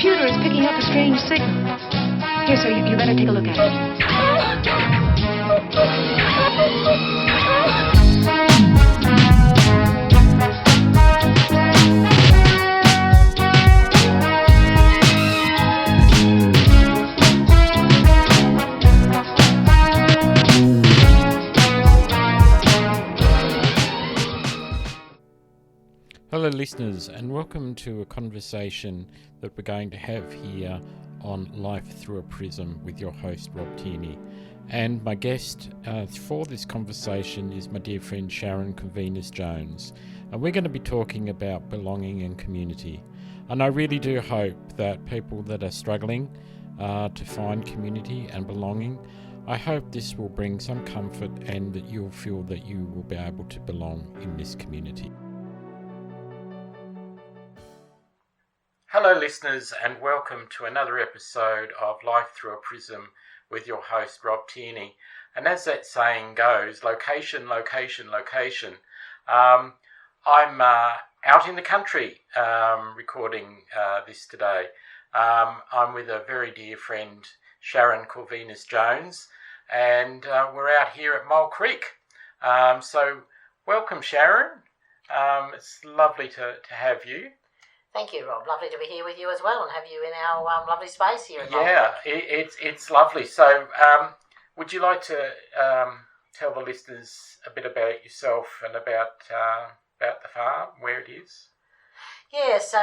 computer is picking up a strange signal. Here, sir, you better take a look at it. Hello listeners, and welcome to a conversation that we're going to have here on Life Through a Prism with your host Rob Tierney. And my guest for this conversation is my dear friend Sharon Corvinus-Jones. And we're going to be talking about belonging and community. And I really do hope that people that are struggling to find community and belonging, I hope this will bring some comfort and that you'll feel that you will be able to belong in this community. Hello listeners, and welcome to another episode of Life Through a Prism with your host Rob Tierney. And as that saying goes, location, location, location. I'm out in the country recording this today. I'm with a very dear friend, Sharon Corvinus-Jones, and we're out here at Mole Creek. So welcome Sharon, it's lovely to have you. Thank you, Rob. Lovely to be here with you as well and have you in our lovely space here at Yeah, it's lovely. So would you like to tell the listeners a bit about yourself and about the farm, where it is? Yeah, so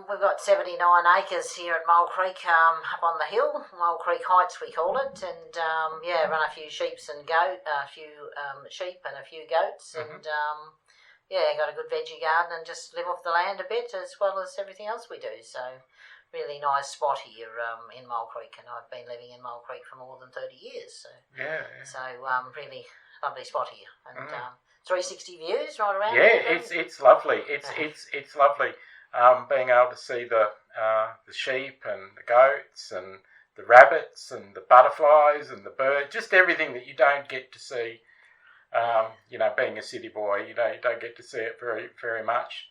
we've got 79 acres here at Mole Creek, up on the hill, Mole Creek Heights we call it, and run a few sheep and a few goats, Mm-hmm. and got a good veggie garden and just live off the land a bit as well as everything else we do. So really nice spot here in Mole Creek, and I've been living in Mole Creek for more than 30 years. So really lovely spot here, and 360 views right around. Yeah, it's lovely. It's lovely being able to see the sheep and the goats and the rabbits and the butterflies and the birds, just everything that you don't get to see. Being a city boy, you don't get to see it very, very much.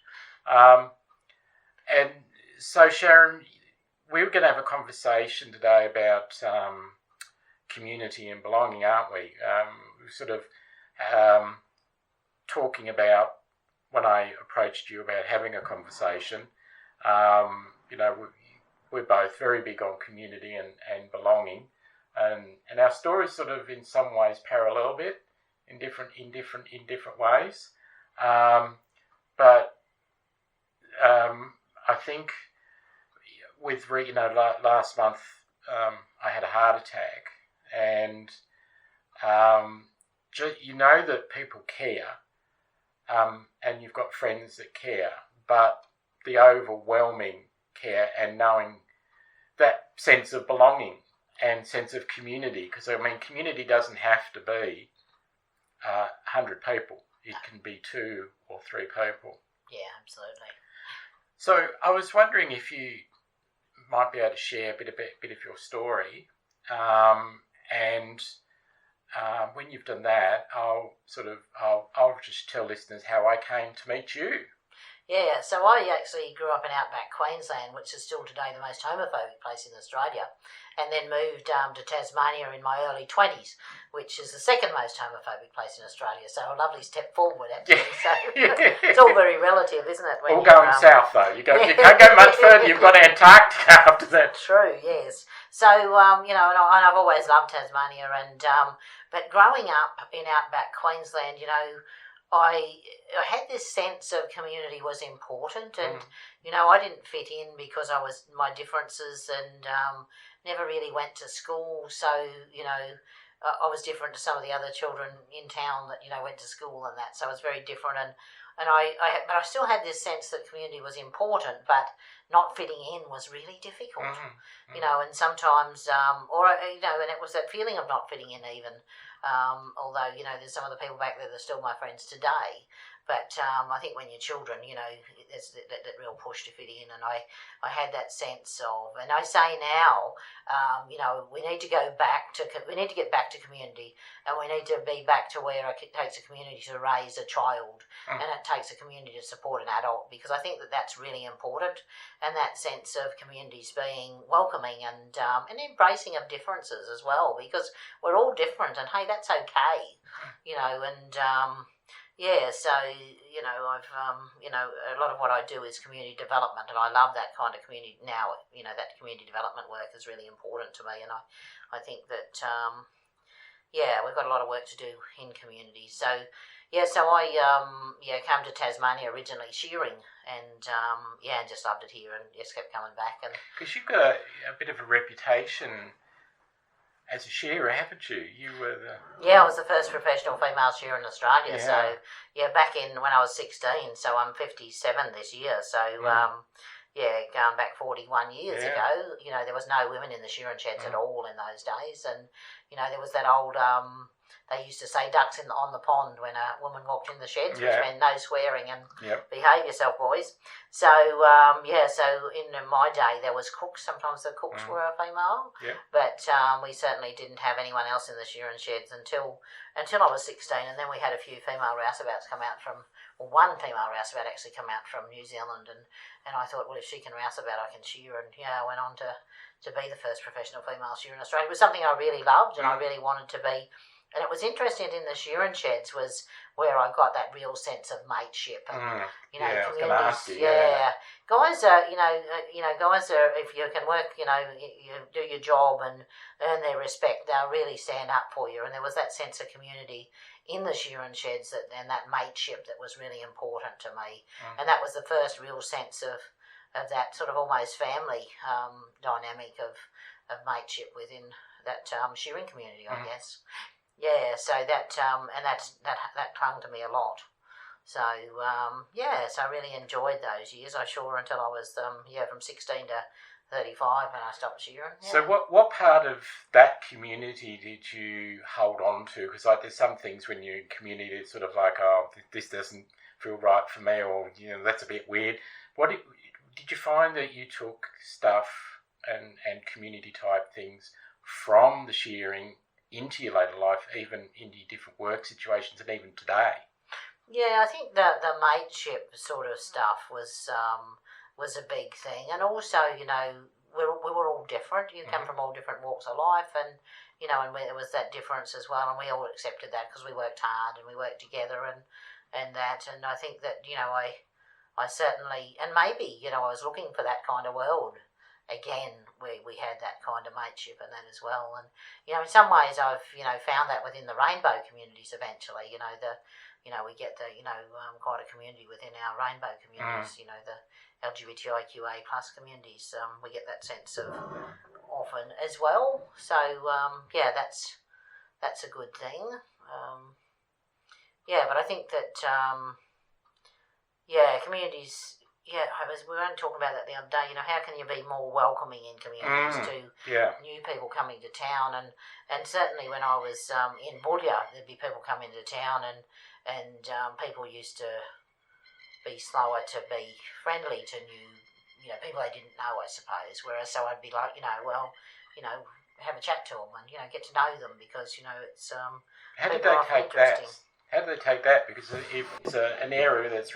And so, Sharon, we're going to have a conversation today about community and belonging, aren't we? We're sort of talking about when I approached you about having a conversation. We're both very big on community and belonging, and our stories sort of in some ways parallel a bit. In different ways, but I think with last month I had a heart attack, and that people care, and you've got friends that care, but the overwhelming care and knowing that sense of belonging and sense of community, because community doesn't have to be 100 people. It can be 2 or 3 people. Yeah, absolutely. So I was wondering if you might be able to share a bit of your story, and when you've done that, I'll just tell listeners how I came to meet you. Yeah, so I actually grew up in outback Queensland, which is still today the most homophobic place in Australia, and then moved to Tasmania in my early 20s, which is the second most homophobic place in Australia. So a lovely step forward, actually. So it's all very relative, isn't it? All going south, though. You can't go much further. You've got Antarctica after that. True, yes. So, and I've always loved Tasmania, but growing up in outback Queensland, I had this sense of community was important, and I didn't fit in because I was my differences, and never really went to school. So I was different to some of the other children in town that went to school and that. So I was very different, but I still had this sense that community was important, but not fitting in was really difficult. And sometimes, and it was that feeling of not fitting in even. Although, there's some of the people back there that are still my friends today. But I think when you're children, there's that real push to fit in, and I had that sense of, and I say now, we need to get back to community, and we need to be back to where it takes a community to raise a child, and it takes a community to support an adult, because I think that that's really important, and that sense of communities being welcoming and embracing of differences as well, because we're all different, and hey, that's okay, and. So, I've, a lot of what I do is community development, and I love that kind of community now. That community development work is really important to me, and I think that, we've got a lot of work to do in communities. So I came to Tasmania originally shearing, and just loved it here, and just kept coming back. And because you've got a bit of a reputation as a shearer, haven't you? You were the... Yeah, I was the first professional female shearer in Australia. Yeah. So, back when I was 16, so I'm 57 this year. So, going back 41 years ago, there was no women in the shearing sheds at all in those days. And, there was that old... they used to say ducks on the pond when a woman walked in the sheds, which meant no swearing and behave yourself, boys. So, so in my day, there was cooks. Sometimes the cooks were a female. Yeah. But we certainly didn't have anyone else in the shearing sheds until I was 16. And then we had a few female rouseabouts come out from, one female rouseabout actually come out from New Zealand. And I thought, well, if she can rouseabout, I can shear. And, I went on to be the first professional female shearer in Australia. It was something I really loved and I really wanted to be. And it was interesting in the shearing sheds was where I got that real sense of mateship and communities. Guys are, guys are, if you can work, you do your job and earn their respect, they'll really stand up for you. And there was that sense of community in the shearing sheds and that mateship that was really important to me. And that was the first real sense of that sort of almost family dynamic of mateship within that shearing community, I guess. Yeah, so that that clung to me a lot. So so I really enjoyed those years. I sure until I was from 16 to 35 when I stopped shearing. Yeah. So what part of that community did you hold on to? Because there's some things when you're in community, it's sort of like, oh, this doesn't feel right for me, or that's a bit weird. What did you find that you took stuff and community type things from the shearing into your later life, even into your different work situations, and even today? Yeah, I think the mateship sort of stuff was a big thing, and also we were all different. You come from all different walks of life, and and there was that difference as well, and we all accepted that because we worked hard and we worked together, and I think that I certainly, and maybe I was looking for that kind of world again, where we had that kind of mateship and that as well. And, in some ways I've, found that within the rainbow communities eventually, we get the, quite a community within our rainbow communities, the LGBTQIA plus communities. We get that sense of often as well. So, that's a good thing. But I think that, communities... Yeah, we were only talking about that the other day. How can you be more welcoming in communities to new people coming to town? And certainly when I was in Boulia, there'd be people coming to town, and people used to be slower to be friendly to new, people they didn't know, I suppose. Whereas so I'd be like, have a chat to them and get to know them, because it's How did they take that? How do they take that? Because if it's an area that's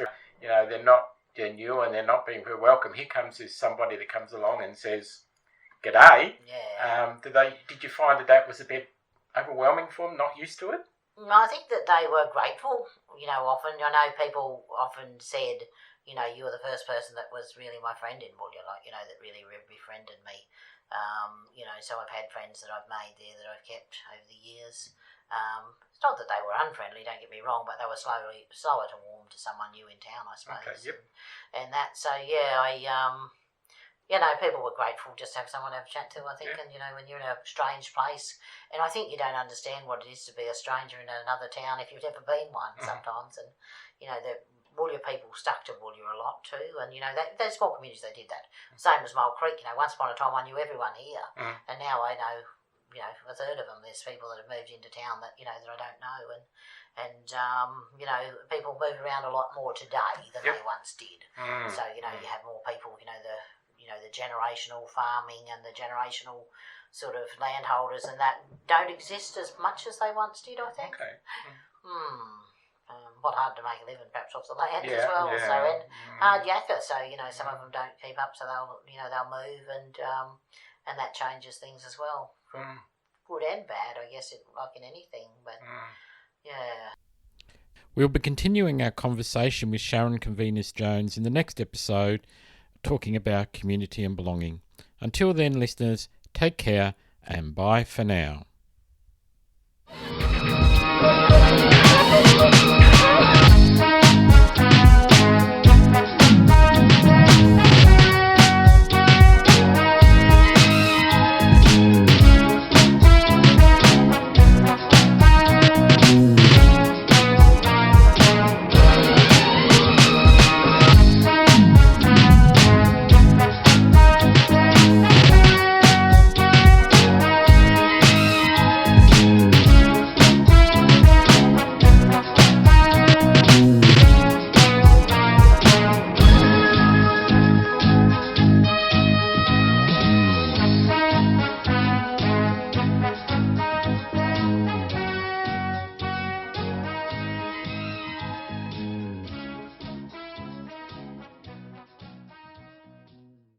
they're new and they're not being very welcome. Here comes somebody that comes along and says, "G'day." Yeah. Did you find that was a bit overwhelming for them, not used to it? No, I think that they were grateful. Often I know people often said, you were the first person that was really my friend in Boulia, that really befriended me. So I've had friends that I've made there that I've kept over the years. It's not that they were unfriendly, don't get me wrong, but they were slower to warm to someone new in town, I suppose. Okay, yep. And that, so people were grateful just to have someone to have a chat to, I think. And, when you're in a strange place, and I think you don't understand what it is to be a stranger in another town if you've never been one sometimes. And, the Boulia people stuck to Boulia a lot too. And, those small communities, they did that. Same as Mole Creek, once upon a time I knew everyone here. And now I know, a third of them, there's people that have moved into town that, that I don't know. And people move around a lot more today than they once did. So, you have more people, the generational farming and the generational sort of landholders and that don't exist as much as they once did, I think. Okay. What hard to make a living perhaps off the land as well. So and hard yakka. So some of them don't keep up, so they'll move and that changes things as well. Good and bad, I guess, like in anything. But yeah. We'll be continuing our conversation with Sharon Corvinus-Jones in the next episode, talking about community and belonging. Until then, listeners, take care and bye for now.